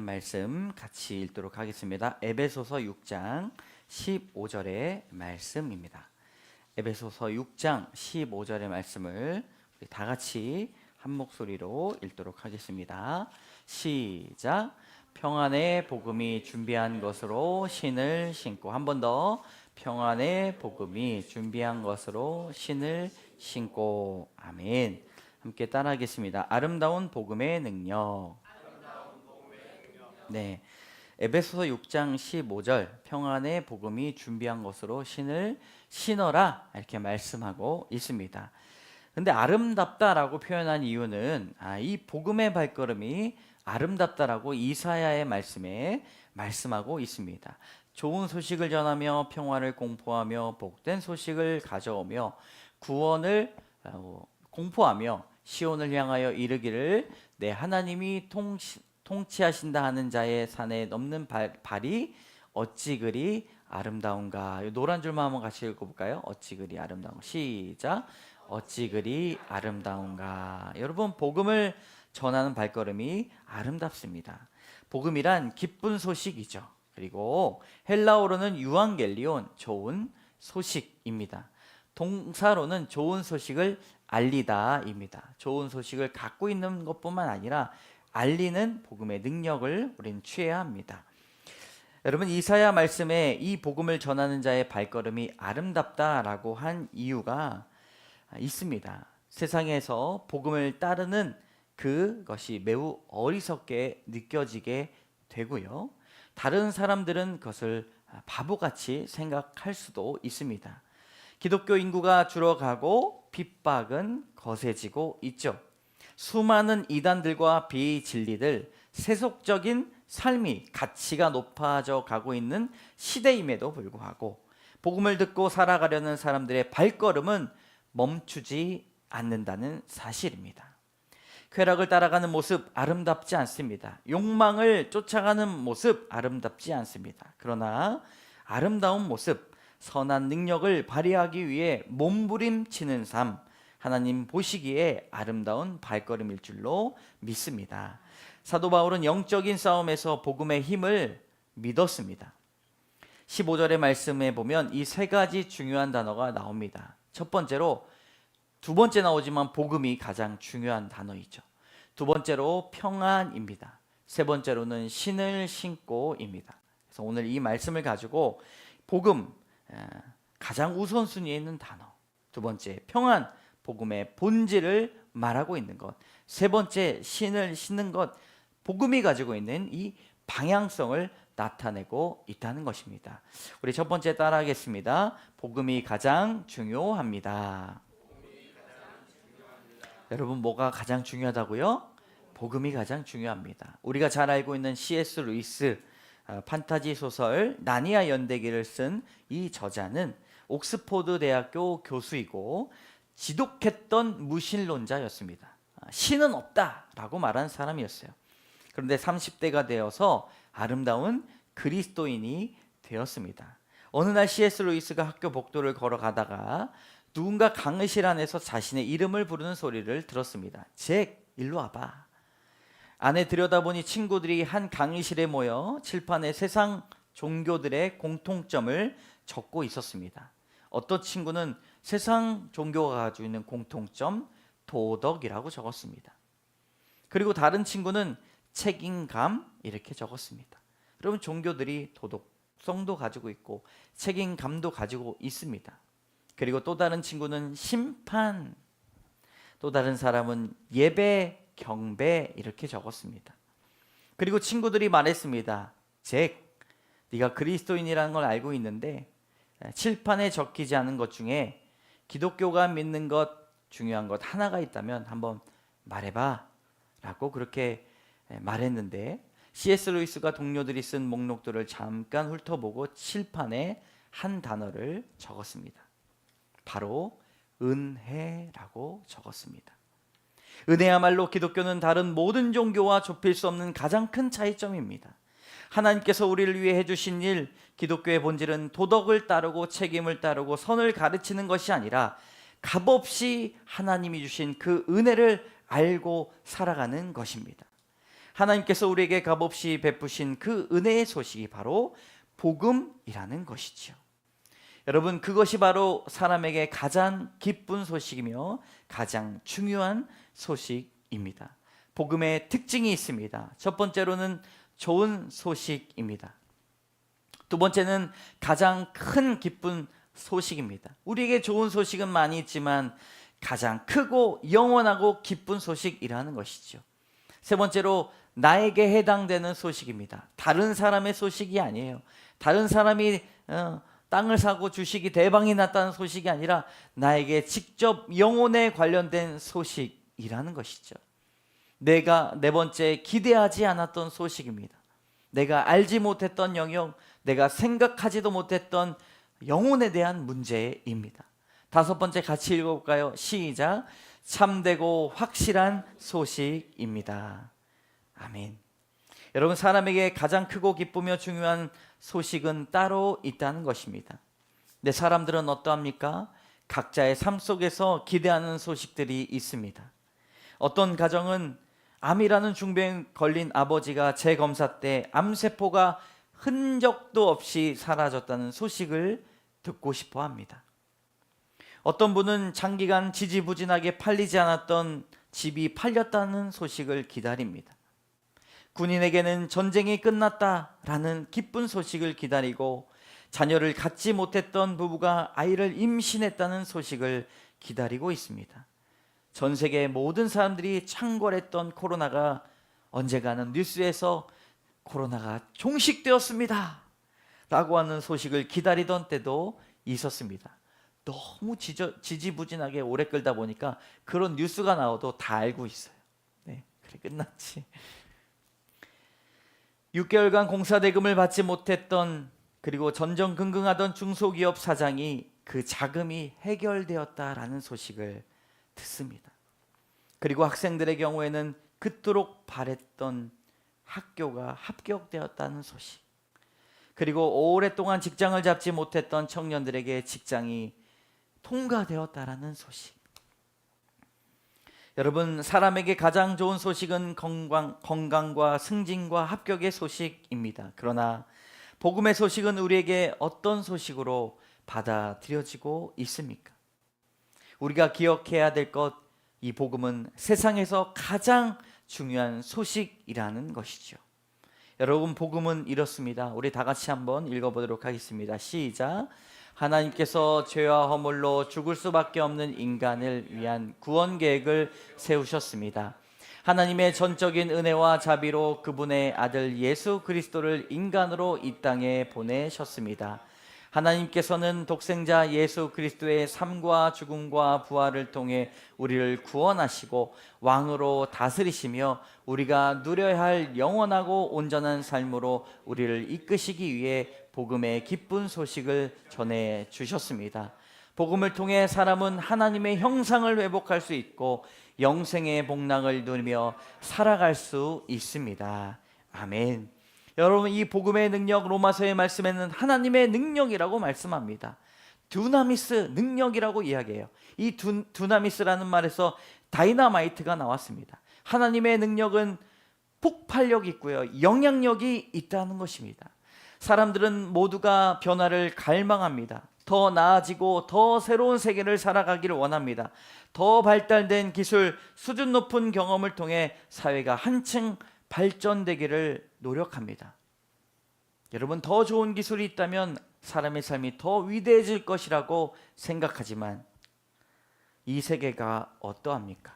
말씀 같이 읽도록 하겠습니다. 에베소서 6장 15절의 말씀입니다. 에베소서 6장 15절의 말씀을 우리 다 같이 한 목소리로 읽도록 하겠습니다. 시작. 평안의 복음이 준비한 것으로 신을 신고, 한 번 더. 평안의 복음이 준비한 것으로 신을 신고. 아멘. 함께 따라하겠습니다. 아름다운 복음의 능력. 네, 에베소서 6장 15절 평안의 복음이 준비한 것으로 신을 신어라 이렇게 말씀하고 있습니다. 근데 아름답다라고 표현한 이유는 이 복음의 발걸음이 아름답다라고 이사야의 말씀에 말씀하고 있습니다. 좋은 소식을 전하며 평화를 공포하며 복된 소식을 가져오며 구원을 공포하며 시온을 향하여 이르기를 내 하나님이 통치하신다 하는 자의 산에 넘는 발이 어찌 그리 아름다운가. 노란 줄만 한번 같이 읽어볼까요? 어찌 그리 아름다운가. 시작. 어찌 그리 아름다운가. 여러분, 복음을 전하는 발걸음이 아름답습니다. 복음이란 기쁜 소식이죠. 그리고 헬라어로는 유앙겔리온, 좋은 소식입니다. 동사로는 좋은 소식을 알리다입니다. 좋은 소식을 갖고 있는 것뿐만 아니라 알리는 복음의 능력을 우리는 취해야 합니다. 여러분, 이사야 말씀에 이 복음을 전하는 자의 발걸음이 아름답다라고 한 이유가 있습니다. 세상에서 복음을 따르는 그것이 매우 어리석게 느껴지게 되고요. 다른 사람들은 그것을 바보같이 생각할 수도 있습니다. 기독교 인구가 줄어가고 핍박은 거세지고 있죠. 수많은 이단들과 비진리들, 세속적인 삶이 가치가 높아져 가고 있는 시대임에도 불구하고 복음을 듣고 살아가려는 사람들의 발걸음은 멈추지 않는다는 사실입니다. 쾌락을 따라가는 모습 아름답지 않습니다. 욕망을 쫓아가는 모습 아름답지 않습니다. 그러나 아름다운 모습, 선한 능력을 발휘하기 위해 몸부림치는 삶, 하나님 보시기에 아름다운 발걸음일 줄로 믿습니다. 사도 바울은 영적인 싸움에서 복음의 힘을 믿었습니다. 15절의 말씀에 보면 이 세 가지 중요한 단어가 나옵니다. 첫 번째로, 두 번째 나오지만 복음이 가장 중요한 단어이죠. 두 번째로 평안입니다. 세 번째로는 신을 신고입니다. 그래서 오늘 이 말씀을 가지고 복음, 가장 우선순위에 있는 단어, 두 번째 평안, 복음의 본질을 말하고 있는 것, 세 번째 신을 신는 것, 복음이 가지고 있는 이 방향성을 나타내고 있다는 것입니다. 우리 첫 번째 따라하겠습니다. 복음이 가장 중요합니다. 여러분, 뭐가 가장 중요하다고요? 복음이 가장 중요합니다. 우리가 잘 알고 있는 C.S. 루이스, 판타지 소설 나니아 연대기를 쓴 이 저자는 옥스포드 대학교 교수이고 지독했던 무신론자였습니다. 신은 없다라고 말한 사람이었어요. 그런데 30대가 되어서 아름다운 그리스도인이 되었습니다. 어느 날 C.S. 루이스가 학교 복도를 걸어가다가 누군가 강의실 안에서 자신의 이름을 부르는 소리를 들었습니다. 잭, 일로 와봐. 안에 들여다보니 친구들이 한 강의실에 모여 칠판에 세상 종교들의 공통점을 적고 있었습니다. 어떤 친구는 세상 종교가 가지고 있는 공통점, 도덕이라고 적었습니다. 그리고 다른 친구는 책임감, 이렇게 적었습니다. 여러분, 종교들이 도덕성도 가지고 있고 책임감도 가지고 있습니다. 그리고 또 다른 친구는 심판, 또 다른 사람은 예배, 경배, 이렇게 적었습니다. 그리고 친구들이 말했습니다. 잭, 네가 그리스도인이라는 걸 알고 있는데 칠판에 적히지 않은 것 중에 기독교가 믿는 것, 중요한 것 하나가 있다면 한번 말해봐 라고 그렇게 말했는데, C.S. 루이스가 동료들이 쓴 목록들을 잠깐 훑어보고 칠판에 한 단어를 적었습니다. 바로 은혜라고 적었습니다. 은혜야말로 기독교는 다른 모든 종교와 좁힐 수 없는 가장 큰 차이점입니다. 하나님께서 우리를 위해 해주신 일, 기독교의 본질은 도덕을 따르고 책임을 따르고 선을 가르치는 것이 아니라 값없이 하나님이 주신 그 은혜를 알고 살아가는 것입니다. 하나님께서 우리에게 값없이 베푸신 그 은혜의 소식이 바로 복음이라는 것이죠. 여러분, 그것이 바로 사람에게 가장 기쁜 소식이며 가장 중요한 소식입니다. 복음의 특징이 있습니다. 첫 번째로는 좋은 소식입니다. 두 번째는 가장 큰 기쁜 소식입니다. 우리에게 좋은 소식은 많이 있지만 가장 크고 영원하고 기쁜 소식이라는 것이죠. 세 번째로 나에게 해당되는 소식입니다. 다른 사람의 소식이 아니에요. 다른 사람이 땅을 사고 주식이 대박이 났다는 소식이 아니라 나에게 직접 영혼에 관련된 소식이라는 것이죠. 네 번째, 기대하지 않았던 소식입니다. 내가 알지 못했던 영역, 내가 생각하지도 못했던 영혼에 대한 문제입니다. 다섯 번째, 같이 읽어볼까요? 시작. 참되고 확실한 소식입니다. 아멘. 여러분, 사람에게 가장 크고 기쁘며 중요한 소식은 따로 있다는 것입니다. 근데 사람들은 어떠합니까? 각자의 삶 속에서 기대하는 소식들이 있습니다. 어떤 가정은 암이라는 중병에 걸린 아버지가 재검사 때 암세포가 흔적도 없이 사라졌다는 소식을 듣고 싶어 합니다. 어떤 분은 장기간 지지부진하게 팔리지 않았던 집이 팔렸다는 소식을 기다립니다. 군인에게는 전쟁이 끝났다라는 기쁜 소식을 기다리고, 자녀를 갖지 못했던 부부가 아이를 임신했다는 소식을 기다리고 있습니다. 전 세계 모든 사람들이 창궐했던 코로나가 언젠가는 뉴스에서 코로나가 종식되었습니다 라고 하는 소식을 기다리던 때도 있었습니다. 너무 지지부진하게 오래 끌다 보니까 그런 뉴스가 나와도 다 알고 있어요. 네, 그래 끝났지. 6개월간 공사대금을 받지 못했던, 그리고 전전긍긍하던 중소기업 사장이 그 자금이 해결되었다라는 소식을 듣습니다. 그리고 학생들의 경우에는 그토록 바랬던 학교가 합격되었다는 소식, 그리고 오랫동안 직장을 잡지 못했던 청년들에게 직장이 통과되었다라는 소식. 여러분, 사람에게 가장 좋은 소식은 건강과 승진과 합격의 소식입니다. 그러나 복음의 소식은 우리에게 어떤 소식으로 받아들여지고 있습니까? 우리가 기억해야 될 것, 이 복음은 세상에서 가장 중요한 소식이라는 것이죠. 여러분, 복음은 이렇습니다. 우리 다 같이 한번 읽어보도록 하겠습니다. 시작. 하나님께서 죄와 허물로 죽을 수밖에 없는 인간을 위한 구원 계획을 세우셨습니다. 하나님의 전적인 은혜와 자비로 그분의 아들 예수 그리스도를 인간으로 이 땅에 보내셨습니다. 하나님께서는 독생자 예수 그리스도의 삶과 죽음과 부활을 통해 우리를 구원하시고 왕으로 다스리시며 우리가 누려야 할 영원하고 온전한 삶으로 우리를 이끄시기 위해 복음의 기쁜 소식을 전해 주셨습니다. 복음을 통해 사람은 하나님의 형상을 회복할 수 있고 영생의 복락을 누리며 살아갈 수 있습니다. 아멘. 여러분, 이 복음의 능력, 로마서의 말씀에는 하나님의 능력이라고 말씀합니다. 두나미스, 능력이라고 이야기해요. 이 두나미스라는 말에서 다이너마이트가 나왔습니다. 하나님의 능력은 폭발력이 있고요, 영향력이 있다는 것입니다. 사람들은 모두가 변화를 갈망합니다. 더 나아지고 더 새로운 세계를 살아가기를 원합니다. 더 발달된 기술, 수준 높은 경험을 통해 사회가 한층 발전되기를 노력합니다. 여러분, 더 좋은 기술이 있다면 사람의 삶이 더 위대해질 것이라고 생각하지만 이 세계가 어떠합니까?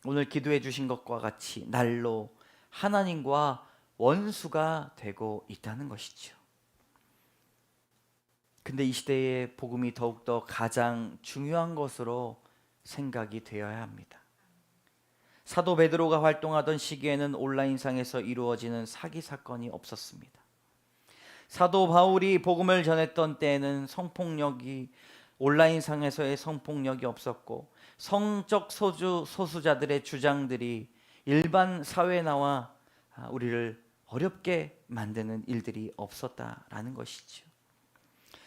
오늘 기도해 주신 것과 같이 날로 하나님과 원수가 되고 있다는 것이죠. 근데 이 시대에 복음이 더욱더 가장 중요한 것으로 생각이 되어야 합니다. 사도 베드로가 활동하던 시기에는 온라인상에서 이루어지는 사기 사건이 없었습니다. 사도 바울이 복음을 전했던 때에는 온라인상에서의 성폭력이 없었고, 성적 소수자들의 주장들이 일반 사회에 나와 우리를 어렵게 만드는 일들이 없었다라는 것이죠.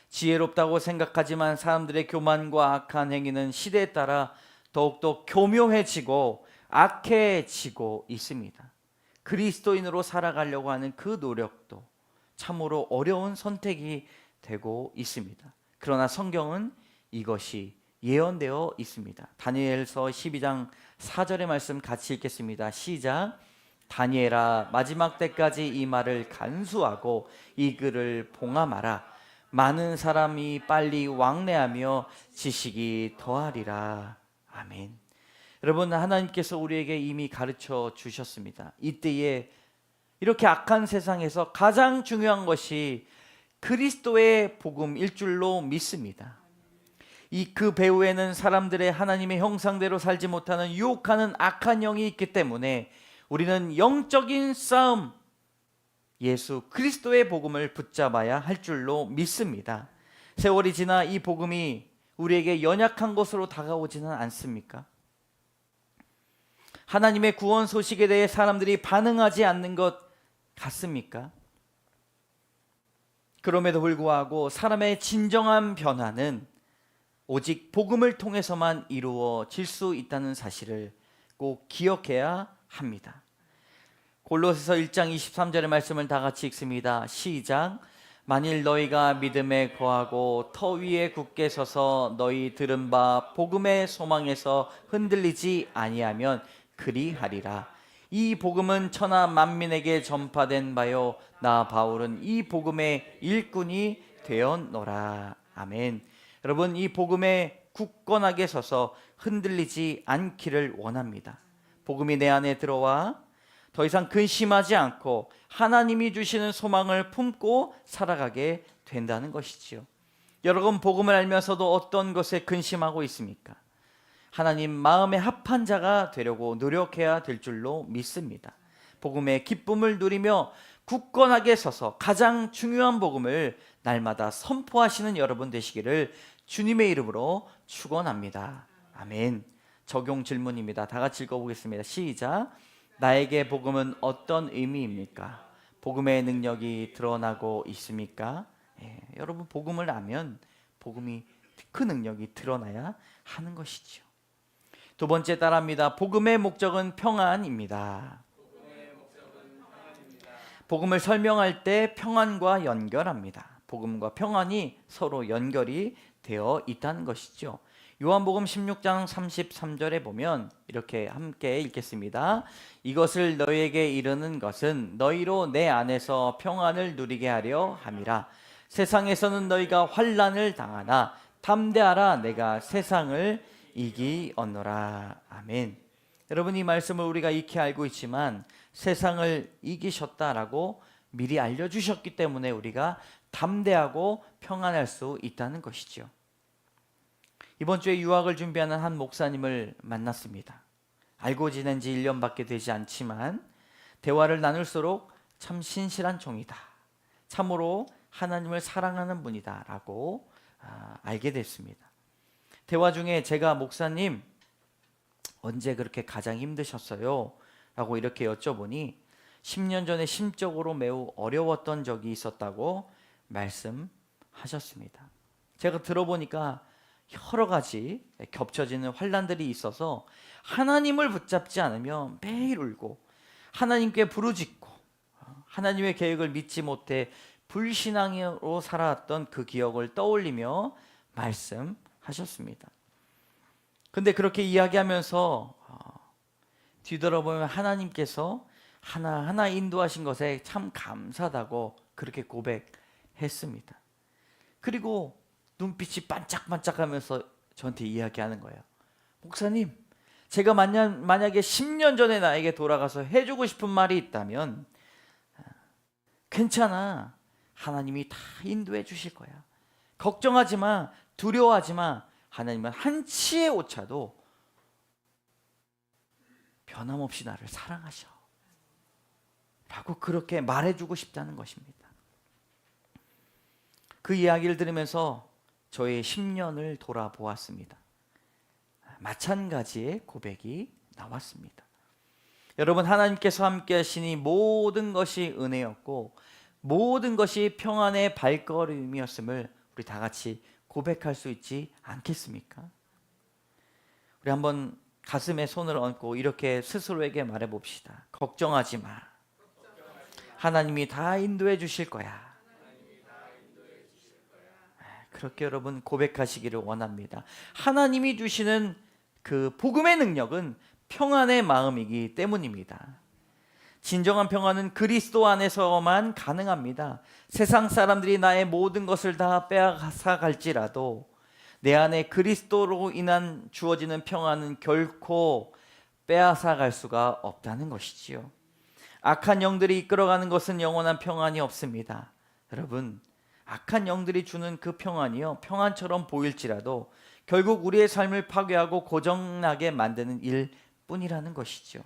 지혜롭다고 생각하지만 사람들의 교만과 악한 행위는 시대에 따라 더욱더 교묘해지고 악해지고 있습니다. 그리스도인으로 살아가려고 하는 그 노력도 참으로 어려운 선택이 되고 있습니다. 그러나 성경은 이것이 예언되어 있습니다. 다니엘서 12장 4절의 말씀 같이 읽겠습니다. 시작. 다니엘아, 마지막 때까지 이 말을 간수하고 이 글을 봉함하라. 많은 사람이 빨리 왕래하며 지식이 더하리라. 아멘. 여러분, 하나님께서 우리에게 이미 가르쳐 주셨습니다. 이때에 이렇게 악한 세상에서 가장 중요한 것이 그리스도의 복음일 줄로 믿습니다. 그 배후에는 사람들의 하나님의 형상대로 살지 못하는 유혹하는 악한 영이 있기 때문에 우리는 영적인 싸움, 예수 그리스도의 복음을 붙잡아야 할 줄로 믿습니다. 세월이 지나 이 복음이 우리에게 연약한 것으로 다가오지는 않습니까? 하나님의 구원 소식에 대해 사람들이 반응하지 않는 것 같습니까? 그럼에도 불구하고 사람의 진정한 변화는 오직 복음을 통해서만 이루어질 수 있다는 사실을 꼭 기억해야 합니다. 골로새서 1장 23절의 말씀을 다 같이 읽습니다. 시작. 만일 너희가 믿음에 거하고 터 위에 굳게 서서 너희 들은 바 복음의 소망에서 흔들리지 아니하면 그리하리라. 이 복음은 천하 만민에게 전파된 바요 나 바울은 이 복음의 일꾼이 되었노라. 아멘. 여러분, 이 복음에 굳건하게 서서 흔들리지 않기를 원합니다. 복음이 내 안에 들어와 더 이상 근심하지 않고 하나님이 주시는 소망을 품고 살아가게 된다는 것이지요. 여러분, 복음을 알면서도 어떤 것에 근심하고 있습니까? 하나님 마음에 합한 자가 되려고 노력해야 될 줄로 믿습니다. 복음의 기쁨을 누리며 굳건하게 서서 가장 중요한 복음을 날마다 선포하시는 여러분 되시기를 주님의 이름으로 축원합니다. 아멘. 적용 질문입니다. 다 같이 읽어보겠습니다. 시작. 나에게 복음은 어떤 의미입니까? 복음의 능력이 드러나고 있습니까? 여러분, 복음을 알면 복음이 그 능력이 드러나야 하는 것이죠. 두 번째 따라합니다. 복음의 목적은 평안입니다. 복음을 설명할 때 평안과 연결합니다. 복음과 평안이 서로 연결이 되어 있다는 것이죠. 요한복음 16장 33절에 보면 이렇게 함께 읽겠습니다. 이것을 너희에게 이르는 것은 너희로 내 안에서 평안을 누리게 하려 함이라. 세상에서는 너희가 환난을 당하나 담대하라. 내가 세상을 이기었노라. 아멘. 여러분, 이 말씀을 우리가 익히 알고 있지만 세상을 이기셨다라고 미리 알려주셨기 때문에 우리가 담대하고 평안할 수 있다는 것이죠. 이번 주에 유학을 준비하는 한 목사님을 만났습니다. 알고 지낸 지 1년밖에 되지 않지만 대화를 나눌수록 참 신실한 종이다, 참으로 하나님을 사랑하는 분이다 라고 알게 됐습니다. 대화 중에 제가 목사님 언제 그렇게 가장 힘드셨어요? 라고 이렇게 여쭤보니 10년 전에 심적으로 매우 어려웠던 적이 있었다고 말씀하셨습니다. 제가 들어보니까 여러 가지 겹쳐지는 환난들이 있어서 하나님을 붙잡지 않으면 매일 울고 하나님께 부르짖고 하나님의 계획을 믿지 못해 불신앙으로 살아왔던 그 기억을 떠올리며 말씀하셨습니다. 근데 그렇게 이야기하면서 뒤돌아보면 하나님께서 하나하나 인도하신 것에 참 감사하다고 그렇게 고백했습니다. 그리고 눈빛이 반짝반짝하면서 저한테 이야기하는 거예요. 목사님, 제가 만약에 10년 전에 나에게 돌아가서 해주고 싶은 말이 있다면 괜찮아. 하나님이 다 인도해 주실 거야. 걱정하지 마. 두려워하지 마. 하나님은 한치의 오차도 변함없이 나를 사랑하셔. 라고 그렇게 말해주고 싶다는 것입니다. 그 이야기를 들으면서 저의 10년을 돌아보았습니다. 마찬가지의 고백이 나왔습니다. 여러분, 하나님께서 함께 하시니 모든 것이 은혜였고 모든 것이 평안의 발걸음이었음을 우리 다 같이 고백할 수 있지 않겠습니까? 우리 한번 가슴에 손을 얹고 이렇게 스스로에게 말해봅시다. 걱정하지 마. 하나님이 다 인도해 주실 거야. 그렇게 여러분 고백하시기를 원합니다. 하나님이 주시는 그 복음의 능력은 평안의 마음이기 때문입니다. 진정한 평안은 그리스도 안에서만 가능합니다. 세상 사람들이 나의 모든 것을 다 빼앗아 갈지라도 내 안에 그리스도로 인한 주어지는 평안은 결코 빼앗아 갈 수가 없다는 것이지요. 악한 영들이 이끌어가는 것은 영원한 평안이 없습니다. 여러분, 악한 영들이 주는 그 평안이요, 평안처럼 보일지라도 결국 우리의 삶을 파괴하고 고정나게 만드는 일뿐이라는 것이죠.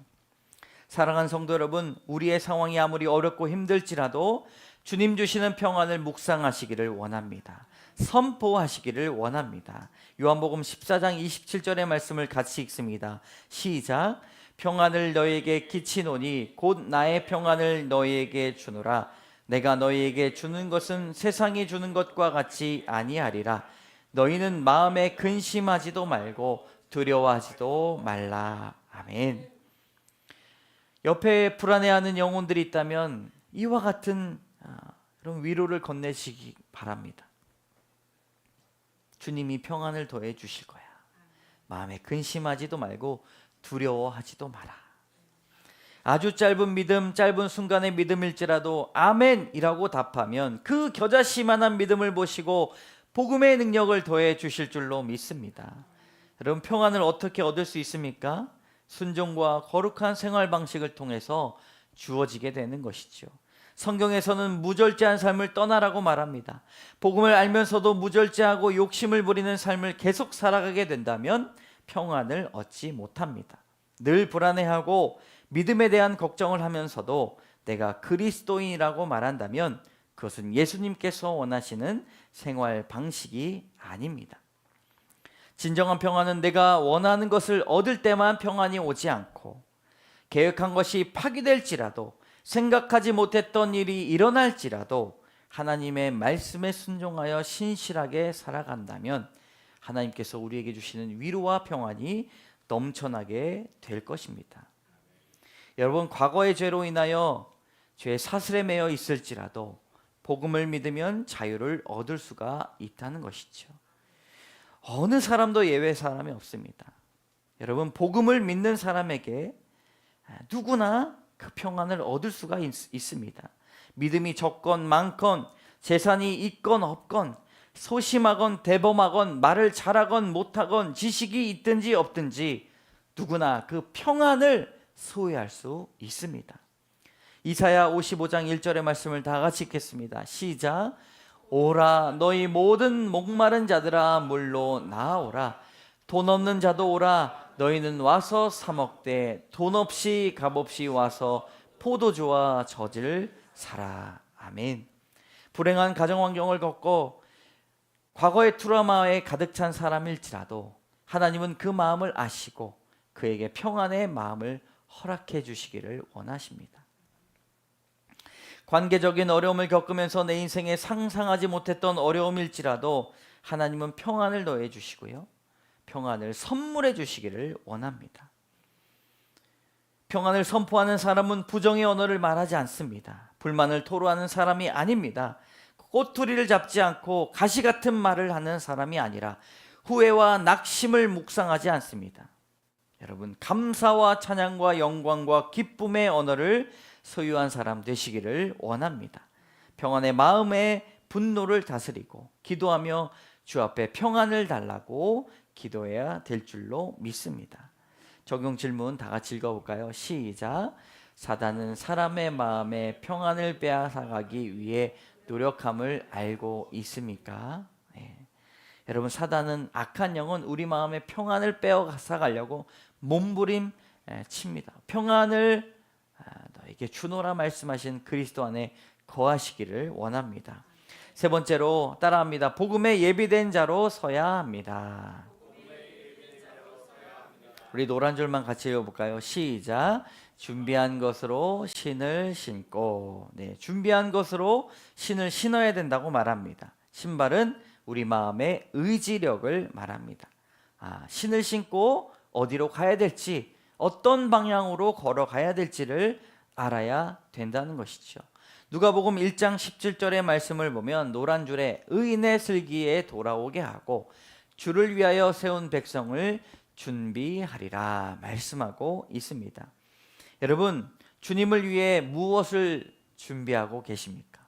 사랑하는 성도 여러분, 우리의 상황이 아무리 어렵고 힘들지라도 주님 주시는 평안을 묵상하시기를 원합니다. 선포하시기를 원합니다. 요한복음 14장 27절의 말씀을 같이 읽습니다. 시작. 평안을 너희에게 끼치노니 곧 나의 평안을 너희에게 주노라. 내가 너희에게 주는 것은 세상이 주는 것과 같이 아니하리라. 너희는 마음에 근심하지도 말고 두려워하지도 말라. 아멘. 옆에 불안해하는 영혼들이 있다면 이와 같은 그런 위로를 건네시기 바랍니다. 주님이 평안을 더해 주실 거야. 마음에 근심하지도 말고 두려워하지도 마라. 아주 짧은 믿음, 짧은 순간의 믿음일지라도 아멘이라고 답하면 그 겨자씨만한 믿음을 보시고 복음의 능력을 더해 주실 줄로 믿습니다. 여러분, 평안을 어떻게 얻을 수 있습니까? 순종과 거룩한 생활 방식을 통해서 주어지게 되는 것이죠. 성경에서는 무절제한 삶을 떠나라고 말합니다. 복음을 알면서도 무절제하고 욕심을 부리는 삶을 계속 살아가게 된다면 평안을 얻지 못합니다. 늘 불안해하고 믿음에 대한 걱정을 하면서도 내가 그리스도인이라고 말한다면 그것은 예수님께서 원하시는 생활 방식이 아닙니다. 진정한 평안은 내가 원하는 것을 얻을 때만 평안이 오지 않고 계획한 것이 파기될지라도 생각하지 못했던 일이 일어날지라도 하나님의 말씀에 순종하여 신실하게 살아간다면 하나님께서 우리에게 주시는 위로와 평안이 넘쳐나게 될 것입니다. 여러분, 과거의 죄로 인하여 죄 사슬에 매여 있을지라도 복음을 믿으면 자유를 얻을 수가 있다는 것이죠. 어느 사람도 예외 사람이 없습니다. 여러분, 복음을 믿는 사람에게 누구나 그 평안을 얻을 수가 있습니다. 믿음이 적건 많건 재산이 있건 없건 소심하건 대범하건 말을 잘하건 못하건 지식이 있든지 없든지 누구나 그 평안을 소유할 수 있습니다. 이사야 55장 1절의 말씀을 다 같이 읽겠습니다. 시작. 오라 너희 모든 목마른 자들아 물로 나아오라. 돈 없는 자도 오라. 너희는 와서 사 먹되 돈 없이 값 없이 와서 포도주와 젖을 사라. 아멘. 불행한 가정 환경을 겪고 과거의 트라우마에 가득 찬 사람일지라도 하나님은 그 마음을 아시고 그에게 평안의 마음을 허락해 주시기를 원하십니다. 관계적인 어려움을 겪으면서 내 인생에 상상하지 못했던 어려움일지라도 하나님은 평안을 더해 주시고요, 평안을 선물해 주시기를 원합니다. 평안을 선포하는 사람은 부정의 언어를 말하지 않습니다. 불만을 토로하는 사람이 아닙니다. 꼬투리를 잡지 않고 가시 같은 말을 하는 사람이 아니라 후회와 낙심을 묵상하지 않습니다. 여러분, 감사와 찬양과 영광과 기쁨의 언어를 소유한 사람 되시기를 원합니다. 평안의 마음의 분노를 다스리고 기도하며 주 앞에 평안을 달라고 기도해야 될 줄로 믿습니다. 적용 질문 다 같이 읽어볼까요? 시작. 사단은 사람의 마음에 평안을 빼앗아가기 위해 노력함을 알고 있습니까? 네. 여러분, 사단은, 악한 영은 우리 마음의 평안을 빼앗아가려고 몸부림 칩니다. 평안을 너에게 주노라 말씀하신 그리스도 안에 거하시기를 원합니다. 세 번째로 따라합니다. 복음에 예비된 자로 서야 합니다. 우리 노란 줄만 같이 읽어볼까요? 시작. 준비한 것으로 신을 신고. 네, 준비한 것으로 신을 신어야 된다고 말합니다. 신발은 우리 마음의 의지력을 말합니다. 신을 신고 어디로 가야 될지, 어떤 방향으로 걸어가야 될지를 알아야 된다는 것이죠. 누가복음 1장 17절의 말씀을 보면 노란 줄에 의인의 슬기에 돌아오게 하고 주를 위하여 세운 백성을 준비하리라 말씀하고 있습니다. 여러분, 주님을 위해 무엇을 준비하고 계십니까?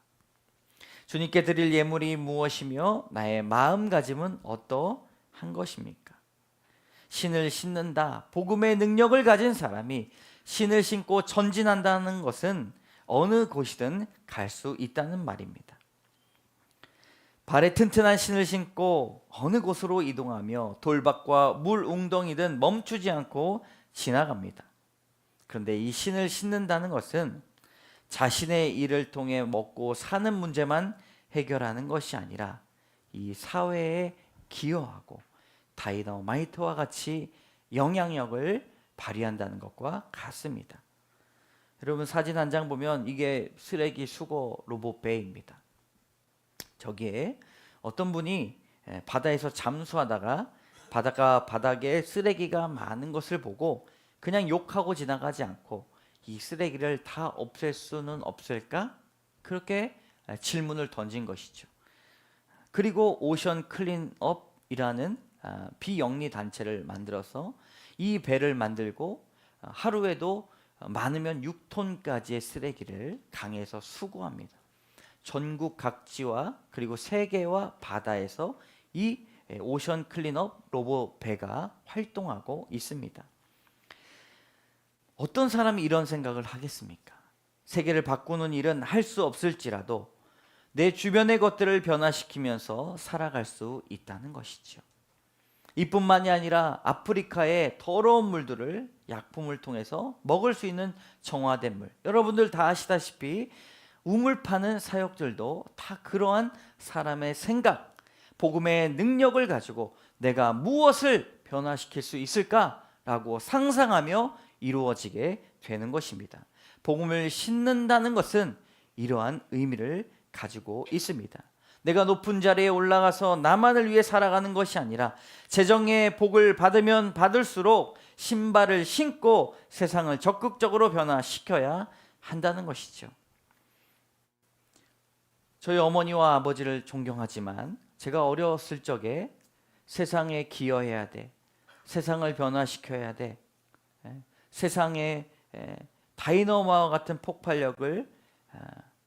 주님께 드릴 예물이 무엇이며 나의 마음가짐은 어떠한 것입니까? 신을 신는다, 복음의 능력을 가진 사람이 신을 신고 전진한다는 것은 어느 곳이든 갈 수 있다는 말입니다. 발에 튼튼한 신을 신고 어느 곳으로 이동하며 돌밭과 물 웅덩이든 멈추지 않고 지나갑니다. 그런데 이 신을 신는다는 것은 자신의 일을 통해 먹고 사는 문제만 해결하는 것이 아니라 이 사회에 기여하고 다이너마이트와 같이 영향력을 발휘한다는 것과 같습니다. 여러분, 사진 한 장 보면 이게 쓰레기 수거 로봇 배입니다. 저기에 어떤 분이 바다에서 잠수하다가 바닥에 쓰레기가 많은 것을 보고 그냥 욕하고 지나가지 않고 이 쓰레기를 다 없앨 수는 없을까? 그렇게 질문을 던진 것이죠. 그리고 오션 클린업이라는 비영리 단체를 만들어서 이 배를 만들고 하루에도 많으면 6톤까지의 쓰레기를 강에서 수거합니다. 전국 각지와 그리고 세계와 바다에서 이 오션 클린업 로봇 배가 활동하고 있습니다. 어떤 사람이 이런 생각을 하겠습니까? 세계를 바꾸는 일은 할 수 없을지라도 내 주변의 것들을 변화시키면서 살아갈 수 있다는 것이죠. 이뿐만이 아니라 아프리카의 더러운 물들을 약품을 통해서 먹을 수 있는 정화된 물, 여러분들 다 아시다시피 우물 파는 사역들도 다 그러한 사람의 생각, 복음의 능력을 가지고 내가 무엇을 변화시킬 수 있을까라고 상상하며 이루어지게 되는 것입니다. 복음을 신는다는 것은 이러한 의미를 가지고 있습니다. 내가 높은 자리에 올라가서 나만을 위해 살아가는 것이 아니라 재정의 복을 받으면 받을수록 신발을 신고 세상을 적극적으로 변화시켜야 한다는 것이죠. 저희 어머니와 아버지를 존경하지만 제가 어렸을 적에 세상에 기여해야 돼, 세상을 변화시켜야 돼, 세상에 다이너마와 같은 폭발력을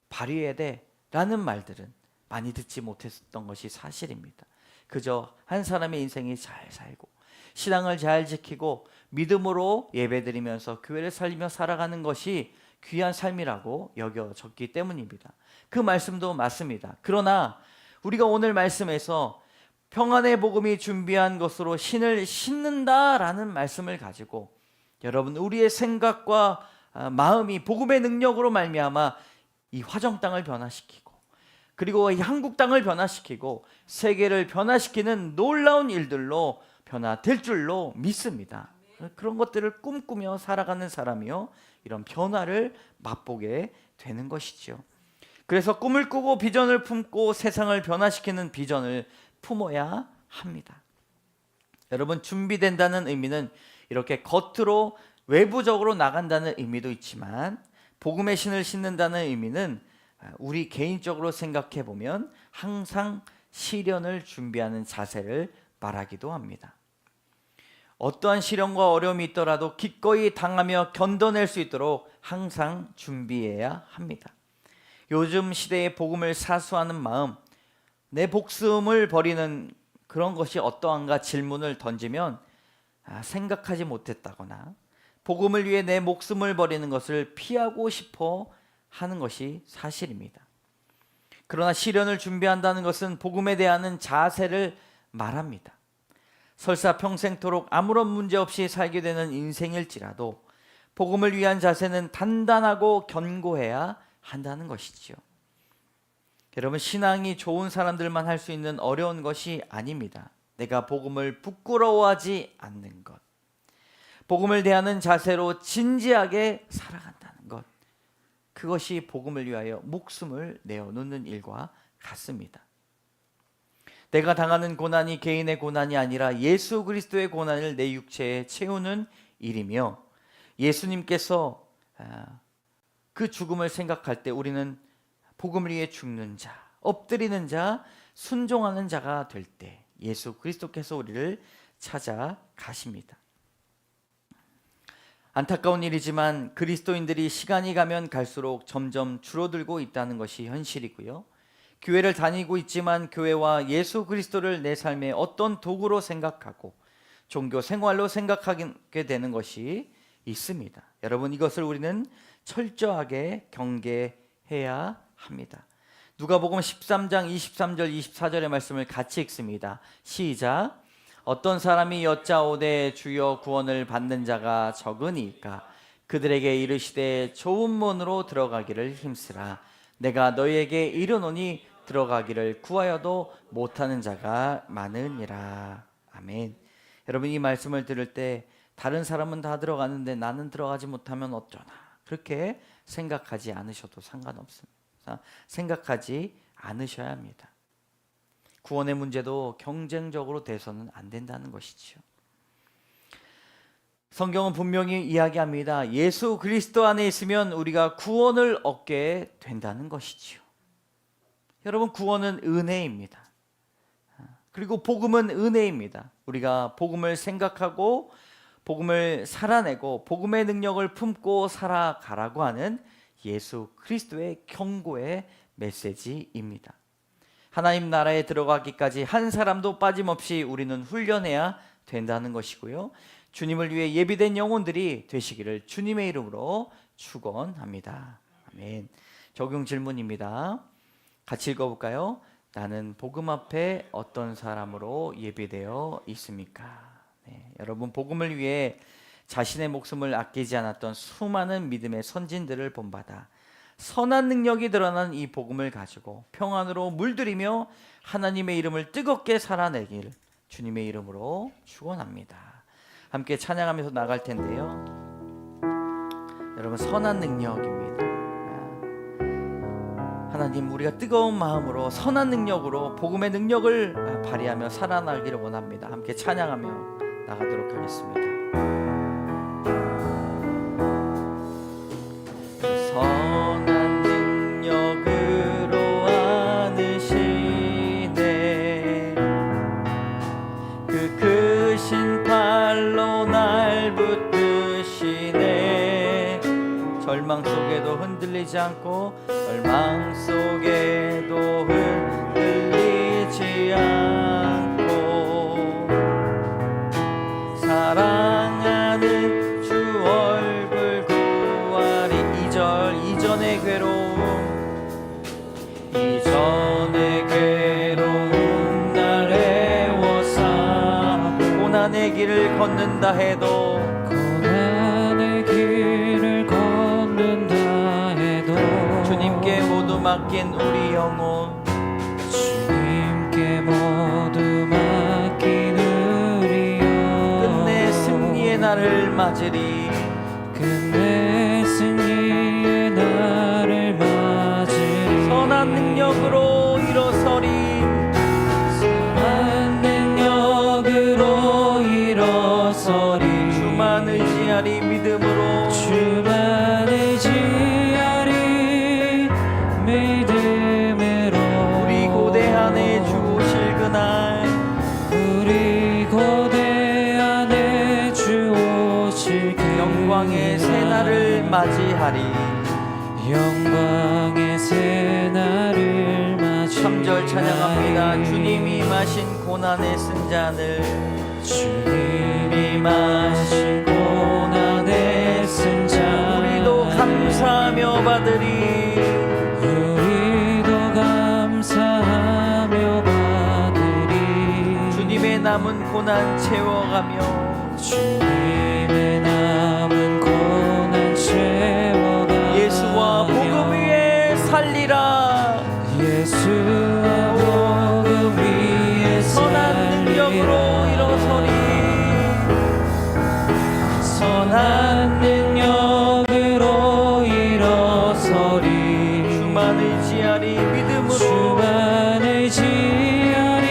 발휘해야 돼 라는 말들은 많이 듣지 못했던 것이 사실입니다. 그저 한 사람의 인생이 잘 살고 신앙을 잘 지키고 믿음으로 예배드리면서 교회를 살리며 살아가는 것이 귀한 삶이라고 여겨졌기 때문입니다. 그 말씀도 맞습니다. 그러나 우리가 오늘 말씀에서 평안의 복음이 준비한 것으로 신을 신는다라는 말씀을 가지고 여러분, 우리의 생각과 마음이 복음의 능력으로 말미암아 이 화정 땅을 변화시키고 그리고 이 한국 땅을 변화시키고 세계를 변화시키는 놀라운 일들로 변화될 줄로 믿습니다. 그런 것들을 꿈꾸며 살아가는 사람이요, 이런 변화를 맛보게 되는 것이죠. 그래서 꿈을 꾸고 비전을 품고 세상을 변화시키는 비전을 품어야 합니다. 여러분, 준비된다는 의미는 이렇게 겉으로 외부적으로 나간다는 의미도 있지만 복음의 신을 신는다는 의미는 우리 개인적으로 생각해 보면 항상 시련을 준비하는 자세를 말하기도 합니다. 어떠한 시련과 어려움이 있더라도 기꺼이 당하며 견뎌낼 수 있도록 항상 준비해야 합니다. 요즘 시대의 복음을 사수하는 마음, 내 목숨을 버리는 그런 것이 어떠한가 질문을 던지면 생각하지 못했다거나 복음을 위해 내 목숨을 버리는 것을 피하고 싶어 하는 것이 사실입니다. 그러나 시련을 준비한다는 것은 복음에 대한 자세를 말합니다. 설사 평생토록 아무런 문제 없이 살게 되는 인생일지라도 복음을 위한 자세는 단단하고 견고해야 한다는 것이지요. 여러분, 신앙이 좋은 사람들만 할 수 있는 어려운 것이 아닙니다. 내가 복음을 부끄러워하지 않는 것, 복음을 대하는 자세로 진지하게 살아간다는 것, 그것이 복음을 위하여 목숨을 내어놓는 일과 같습니다. 내가 당하는 고난이 개인의 고난이 아니라 예수 그리스도의 고난을 내 육체에 채우는 일이며, 예수님께서 그 죽음을 생각할 때 우리는 복음을 위해 죽는 자, 엎드리는 자, 순종하는 자가 될 때 예수 그리스도께서 우리를 찾아가십니다. 안타까운 일이지만 그리스도인들이 시간이 가면 갈수록 점점 줄어들고 있다는 것이 현실이고요. 교회를 다니고 있지만 교회와 예수 그리스도를 내 삶의 어떤 도구로 생각하고 종교 생활로 생각하게 되는 것이 있습니다. 여러분, 이것을 우리는 철저하게 경계해야 합니다. 누가복음 13장 23절 24절의 말씀을 같이 읽습니다. 시작. 어떤 사람이 여짜오되 주여 구원을 받는 자가 적으니까 그들에게 이르시되 좁은 문으로 들어가기를 힘쓰라. 내가 너희에게 이르노니 들어가기를 구하여도 못하는 자가 많으니라. 아멘. 여러분, 이 말씀을 들을 때 다른 사람은 다 들어가는데 나는 들어가지 못하면 어쩌나, 그렇게 생각하지 않으셔도 상관없습니다. 생각하지 않으셔야 합니다. 구원의 문제도 경쟁적으로 돼서는 안 된다는 것이지요. 성경은 분명히 이야기합니다. 예수 그리스도 안에 있으면 우리가 구원을 얻게 된다는 것이지요. 여러분, 구원은 은혜입니다. 그리고 복음은 은혜입니다. 우리가 복음을 생각하고 복음을 살아내고 복음의 능력을 품고 살아가라고 하는 예수 그리스도의 경고의 메시지입니다. 하나님 나라에 들어가기까지 한 사람도 빠짐없이 우리는 훈련해야 된다는 것이고요. 주님을 위해 예비된 영혼들이 되시기를 주님의 이름으로 축원합니다. 아멘. 적용 질문입니다. 같이 읽어볼까요? 나는 복음 앞에 어떤 사람으로 예비되어 있습니까? 네, 여러분, 복음을 위해 자신의 목숨을 아끼지 않았던 수많은 믿음의 선진들을 본받아 선한 능력이 드러난 이 복음을 가지고 평안으로 물들이며 하나님의 이름을 뜨겁게 살아내길 주님의 이름으로 축원합니다. 함께 찬양하면서 나갈 텐데요. 여러분, 선한 능력입니다. 하나님, 우리가 뜨거운 마음으로 선한 능력으로 복음의 능력을 발휘하며 살아나기를 원합니다. 함께 찬양하며 나가도록 하겠습니다. 선한 능력으로 안으시네, 그 크신 팔로 날 붙드시네. 절망 속에도 흔들리지 않고 절망 속에도 흔들리지 않고 사랑하는 주 얼굴 구하리. 이전의 괴로움 날 애워싸. 고난의 길을 걷는다 해도 주님께 모두 맡긴 우리 영혼, 주님께 모두 맡긴 우리 영혼, 끝내 승리의 날을 맞으리. 끝내 승리의 날을 맞으리. 선한 능력으로 일어서리. 선한 능력으로 일어서리. 주만 의지하리. 믿음으로 주만 의지하리. 믿음으로 우리 고대한에 주 오실 그날, 우리 고대한에 주 오실 그 영광의 새날을 맞이하리. 영광의 새날을 맞이하리. 3절 찬양합니다. 주님이 마신 고난의 쓴 잔을, 주님이 마신 고난의 쓴 잔 우리도 감사하며 받으리. 우리도 감사하며 받으리. 주님의 남은 고난 채워가며 주님의 남은 고난 채워가며 예수와 복음 위에 살리라. 예수와 복음 위에 선한 능력으로 일어서리. 선한 능력으로 일어서리. 주만 의지하리. 믿음으로 주만 의지하리.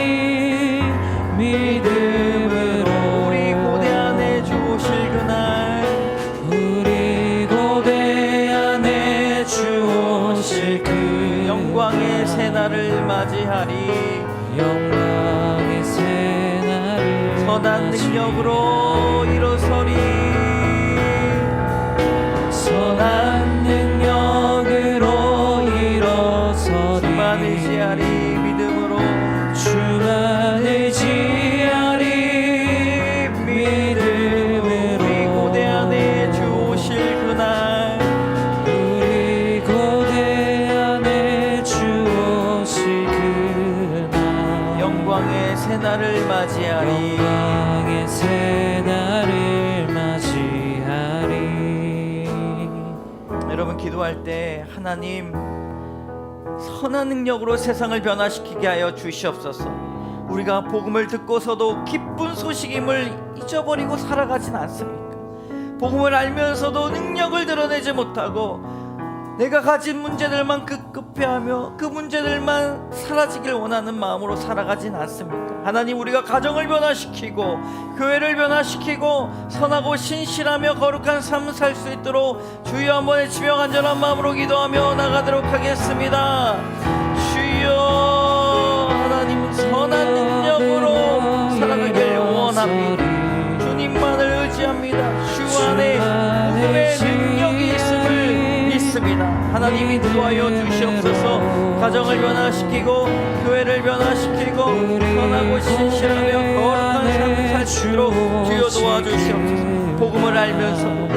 믿음으로 우리 고대 안에 주 오실 그날 우리 고대 안에 주 오실 그 영광의 새날을 맞이하리. 영광의 새날을 선한 능력으로 일어서리. 선한 능력으로 일어서리 주만 의지하리. 믿음으로 주만 의지하리 믿음으로 우리 고대 안에 주 오실 그날 우리 고대 안에 주 오실 그날 영광의 새날을 맞이하리. 영광의 새날을 맞이하리. 여러분 기도할 때 하나님 선한 능력으로 세상을 변화시키게 하여 주시옵소서. 우리가 복음을 듣고서도 기쁜 소식임을 잊어버리고 살아가진 않습니까? 복음을 알면서도 능력을 드러내지 못하고 내가 가진 문제들만 급급해하며 그 문제들만 사라지길 원하는 마음으로 살아가진 않습니까? 하나님, 우리가 가정을 변화시키고 교회를 변화시키고 선하고 신실하며 거룩한 삶을 살 수 있도록 주여 한번 외치며 간절한 마음으로 기도하며 나가도록 하겠습니다. 주여, 하나님 선한 능력으로 살아가길 원합니다. 주님만을 의지합니다. 주 안에 복음의 능력이 있음을 믿습니다. 하나님이 인도하여 주시옵소서. 가정을 변화시키고 교회를 변화시키고 선하고 신실하며 거룩한 삶을 살 수 있도록 주여 도와주시옵소서. 복음을 알면서도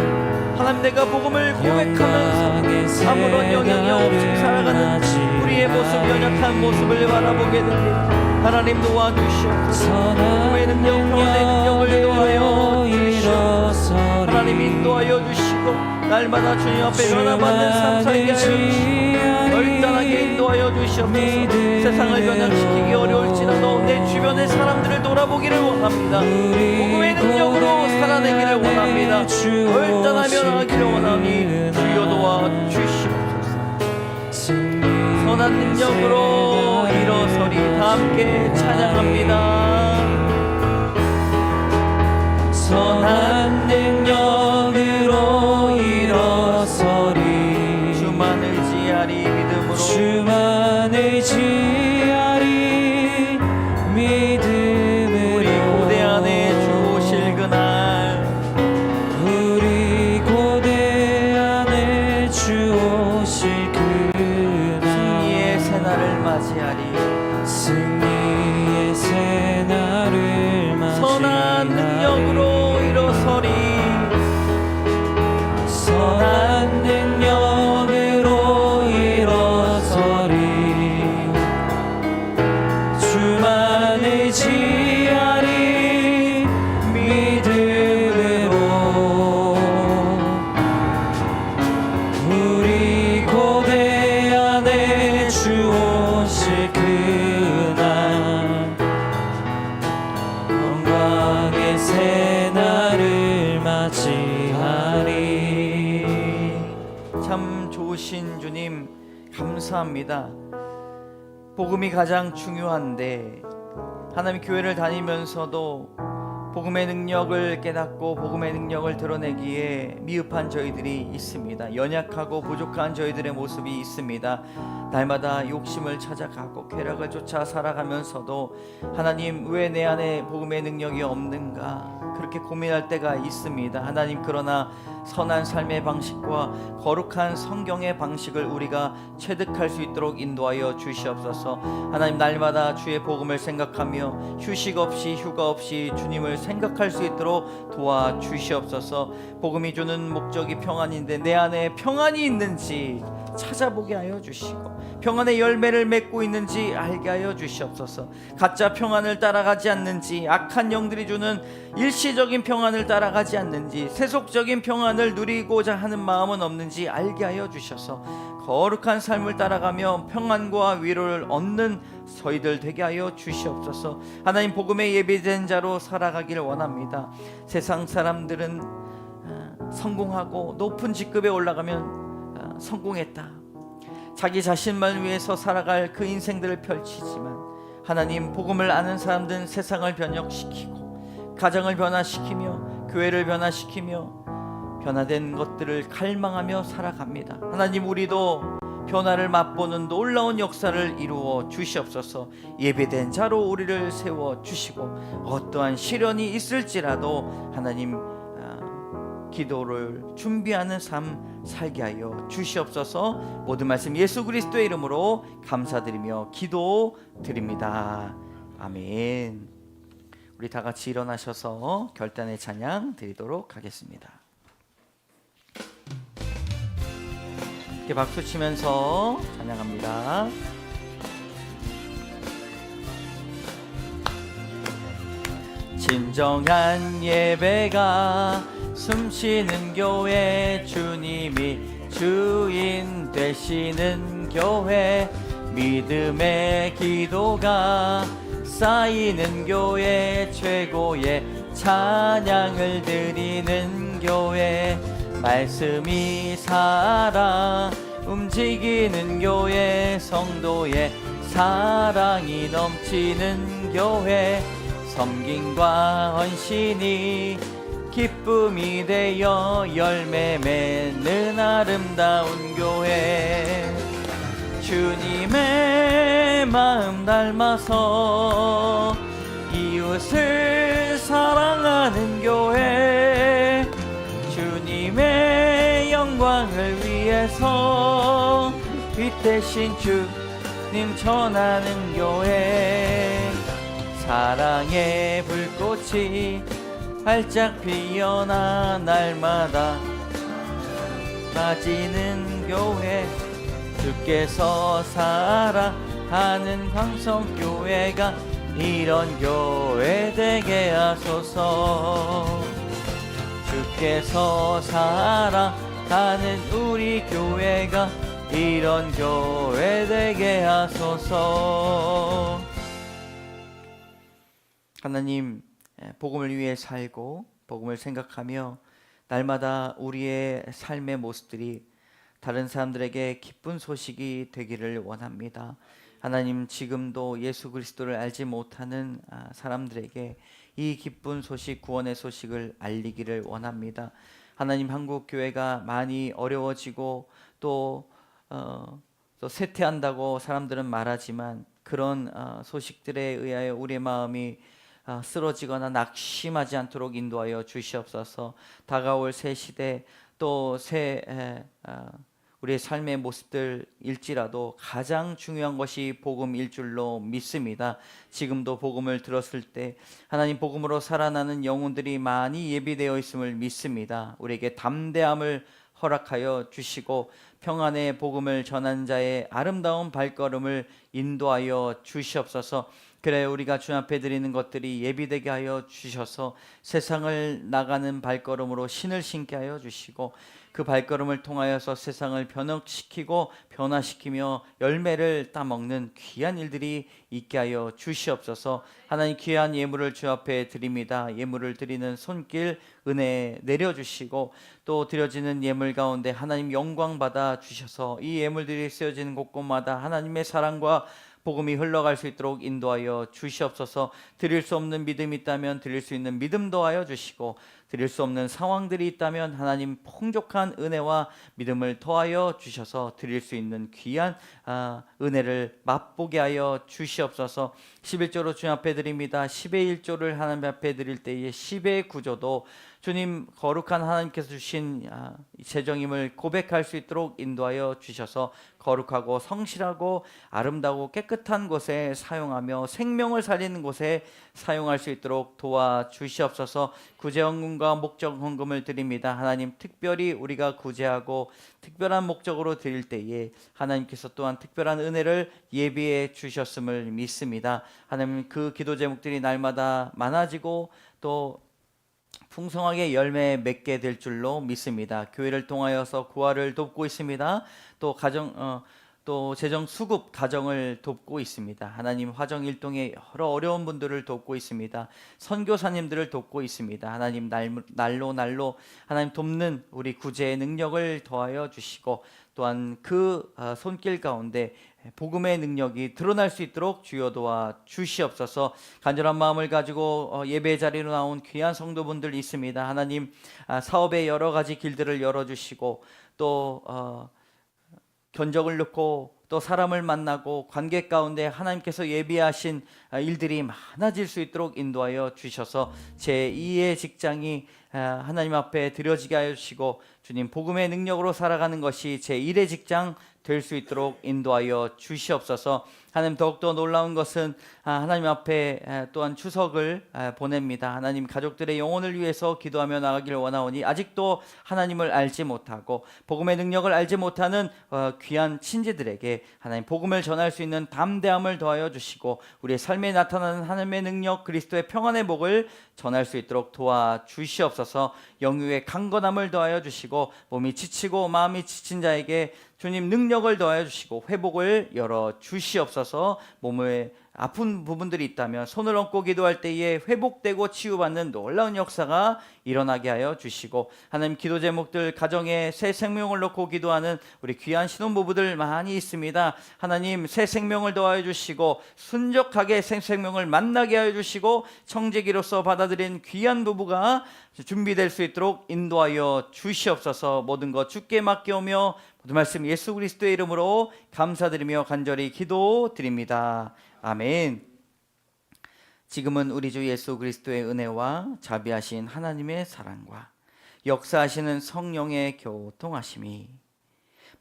하나님, 내가 복음을 고백하면서 아무런 영향이 없이 살아가는 우리의 모습, 연약한 모습을 바라보게 됩니다. 하나님 도와주시옵소서. 복음의 능력, 평안의 능력을 도하여 주시옵소서. 하나님 인도하여 주시고 날마다 주님 앞에 변화받는 삶 살게 하여 주시고 얼단하게 인도하여 주시옵소서. 세상을 변화시키기 어려울지라도 내 주변의 사람들을 돌아보기를 원합니다. 복음의 능력으로 살아내기를 원합니다. 얼단하며 나가기를 원하니 주여 도와주시옵소서. 선한 능력으로 일어서리. 다 함께 찬양합니다. 선한 능력으로 일어서리 주만 의지하리. 믿음으로 주만 의지하리 믿음으로 우리 고대 안에 주 오실 그날 우리 고대 안에 주 오실 그날 승리의 새날을 맞이하리. 승리의 새날을 맞이하리 선한 능력으로 일어서리. 선한 능력으로 일어서리 주만 의지하리 믿음으로 우리 고대 안에 주 오실 그날 영광의 새날을 맞이하리. 참 좋으신 주님 감사합니다. 복음이 가장 중요한데 하나님, 교회를 다니면서도 복음의 능력을 깨닫고 복음의 능력을 드러내기에 미흡한 저희들이 있습니다. 연약하고 부족한 저희들의 모습이 있습니다. 날마다 욕심을 찾아가고 쾌락을 쫓아 살아가면서도 하나님, 왜 내 안에 복음의 능력이 없는가 그렇게 고민할 때가 있습니다. 하나님, 그러나 선한 삶의 방식과 거룩한 성경의 방식을 우리가 체득할 수 있도록 인도하여 주시옵소서. 하나님, 날마다 주의 복음을 생각하며 휴식 없이 휴가 없이 주님을 생각할 수 있도록 도와주시옵소서. 복음이 주는 목적이 평안인데 내 안에 평안이 있는지 찾아보게 하여 주시고 평안의 열매를 맺고 있는지 알게 하여 주시옵소서. 가짜 평안을 따라가지 않는지, 악한 영들이 주는 일시적인 평안을 따라가지 않는지, 세속적인 평안을 누리고자 하는 마음은 없는지 알게 하여 주셔서 거룩한 삶을 따라가며 평안과 위로를 얻는 저희들 되게 하여 주시옵소서. 하나님, 복음의 예비된 자로 살아가기를 원합니다. 세상 사람들은 성공하고 높은 직급에 올라가면 성공했다, 자기 자신만 위해서 살아갈 그 인생들을 펼치지만 하나님 복음을 아는 사람들은 세상을 변혁시키고 가정을 변화시키며 교회를 변화시키며 변화된 것들을 갈망하며 살아갑니다. 하나님 우리도 변화를 맛보는 놀라운 역사를 이루어 주시옵소서. 예배된 자로 우리를 세워 주시고 어떠한 시련이 있을지라도 하나님 기도를 준비하는 삶 살게 하여 주시옵소서. 모든 말씀 예수 그리스도의 이름으로 감사드리며 기도드립니다. 아멘. 우리 다 같이 일어나셔서 결단의 찬양 드리도록 하겠습니다. 이렇게 박수 치면서 찬양합니다. 진정한 예배가 숨쉬는 교회, 주님이 주인 되시는 교회, 믿음의 기도가 쌓이는 교회, 최고의 찬양을 드리는 교회, 말씀이 살아 움직이는 교회, 성도의 사랑이 넘치는 교회, 섬김과 헌신이 기쁨이 되어 열매 맺는 아름다운 교회, 주님의 마음 닮아서 이웃을 사랑하는 교회, 주님의 영광을 위해서 빛대신 주님 전하는 교회, 사랑의 불꽃이 활짝 피어나 날마다 빠지는 교회, 주께서 사랑하는 광성교회가 이런 교회 되게 하소서. 주께서 사랑하는 우리 교회가 이런 교회 되게 하소서. 하나님, 복음을 위해 살고 복음을 생각하며 날마다 우리의 삶의 모습들이 다른 사람들에게 기쁜 소식이 되기를 원합니다. 하나님, 지금도 예수 그리스도를 알지 못하는 사람들에게 이 기쁜 소식, 구원의 소식을 알리기를 원합니다. 하나님, 한국 교회가 많이 어려워지고 또 쇠퇴한다고 사람들은 말하지만 그런 소식들에 의하여 우리의 마음이 쓰러지거나 낙심하지 않도록 인도하여 주시옵소서. 다가올 새 시대 또 새 우리의 삶의 모습들일지라도 가장 중요한 것이 복음일 줄로 믿습니다. 지금도 복음을 들었을 때 하나님, 복음으로 살아나는 영혼들이 많이 예비되어 있음을 믿습니다. 우리에게 담대함을 허락하여 주시고 평안의 복음을 전하는 자의 아름다운 발걸음을 인도하여 주시옵소서. 그래 우리가 주 앞에 드리는 것들이 예비되게 하여 주셔서 세상을 나가는 발걸음으로 신을 신게 하여 주시고 그 발걸음을 통하여서 세상을 변혁시키고 변화시키며 열매를 따먹는 귀한 일들이 있게 하여 주시옵소서. 하나님, 귀한 예물을 주 앞에 드립니다. 예물을 드리는 손길 은혜 내려주시고 또 드려지는 예물 가운데 하나님 영광 받아 주셔서 이 예물들이 쓰여지는 곳곳마다 하나님의 사랑과 복음이 흘러갈 수 있도록 인도하여 주시옵소서. 드릴 수 없는 믿음이 있다면 드릴 수 있는 믿음 더하여 주시고 드릴 수 없는 상황들이 있다면 하나님 풍족한 은혜와 믿음을 더하여 주셔서 드릴 수 있는 귀한 은혜를 맛보게 하여 주시옵소서. 11조로 주님 앞에 드립니다. 10의 1조를 하나님 앞에 드릴 때에 10의 9조도 주님 거룩한 하나님께서 주신 재정임을 고백할 수 있도록 인도하여 주셔서 거룩하고 성실하고 아름다우고 깨끗한 곳에 사용하며 생명을 살리는 곳에 사용할 수 있도록 도와주시옵소서. 구제헌금과 목적헌금을 드립니다. 하나님, 특별히 우리가 구제하고 특별한 목적으로 드릴 때에 하나님께서 또한 특별한 은혜를 예비해 주셨음을 믿습니다. 하나님, 그 기도 제목들이 날마다 많아지고 또 풍성하게 열매 맺게 될 줄로 믿습니다. 교회를 통하여서 구화를 돕고 있습니다. 또 또 재정 수급 가정을 돕고 있습니다. 하나님, 화정 일동의 여러 어려운 분들을 돕고 있습니다. 선교사님들을 돕고 있습니다. 하나님, 날로 하나님 돕는 우리 구제의 능력을 더하여 주시고 또한 그 손길 가운데 복음의 능력이 드러날 수 있도록 주여 도와 주시옵소서. 간절한 마음을 가지고 예배 자리로 나온 귀한 성도분들 있습니다. 하나님, 사업의 여러 가지 길들을 열어주시고 또 견적을 넣고 또 사람을 만나고 관계 가운데 하나님께서 예비하신 일들이 많아질 수 있도록 인도하여 주셔서 제2의 직장이 하나님 앞에 드려지게 하여 주시고 주님 복음의 능력으로 살아가는 것이 제1의 직장 될 수 있도록 인도하여 주시옵소서. 하나님, 더욱더 놀라운 것은 하나님 앞에 또한 추석을 보냅니다. 하나님, 가족들의 영혼을 위해서 기도하며 나가기를 원하오니 아직도 하나님을 알지 못하고 복음의 능력을 알지 못하는 귀한 친지들에게 하나님 복음을 전할 수 있는 담대함을 더하여 주시고 우리의 삶에 나타나는 하나님의 능력, 그리스도의 평안의 복을 전할 수 있도록 도와주시옵소서. 영육의 강건함을 더하여 주시고 몸이 지치고 마음이 지친 자에게 주님 능력을 더하여 주시고 회복을 열어 주시옵소서. 몸에 아픈 부분들이 있다면 손을 얹고 기도할 때에 회복되고 치유받는 놀라운 역사가 일어나게 하여 주시고 하나님, 기도 제목들 가정에 새 생명을 놓고 기도하는 우리 귀한 신혼부부들 많이 있습니다. 하나님, 새 생명을 더하여 주시고 순적하게 새 생명을 만나게 하여 주시고 청지기로서 받아들인 귀한 부부가 준비될 수 있도록 인도하여 주시옵소서. 모든 것 주께 맡겨오며 모든 말씀 예수 그리스도의 이름으로 감사드리며 간절히 기도드립니다. 아멘. 지금은 우리 주 예수 그리스도의 은혜와 자비하신 하나님의 사랑과 역사하시는 성령의 교통하심이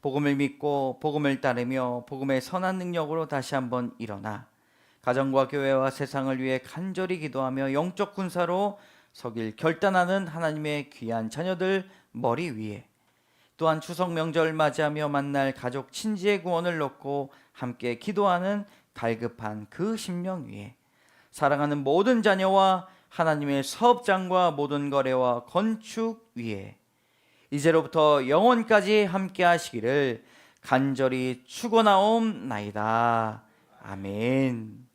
복음을 믿고 복음을 따르며 복음의 선한 능력으로 다시 한번 일어나 가정과 교회와 세상을 위해 간절히 기도하며 영적 군사로 서길 결단하는 하나님의 귀한 자녀들 머리 위에, 또한 추석 명절 맞이하며 만날 가족 친지의 구원을 놓고 함께 기도하는 갈급한 그 심령 위에, 사랑하는 모든 자녀와 하나님의 사업장과 모든 거래와 건축 위에 이제로부터 영원까지 함께 하시기를 간절히 축원하옵나이다. 아멘.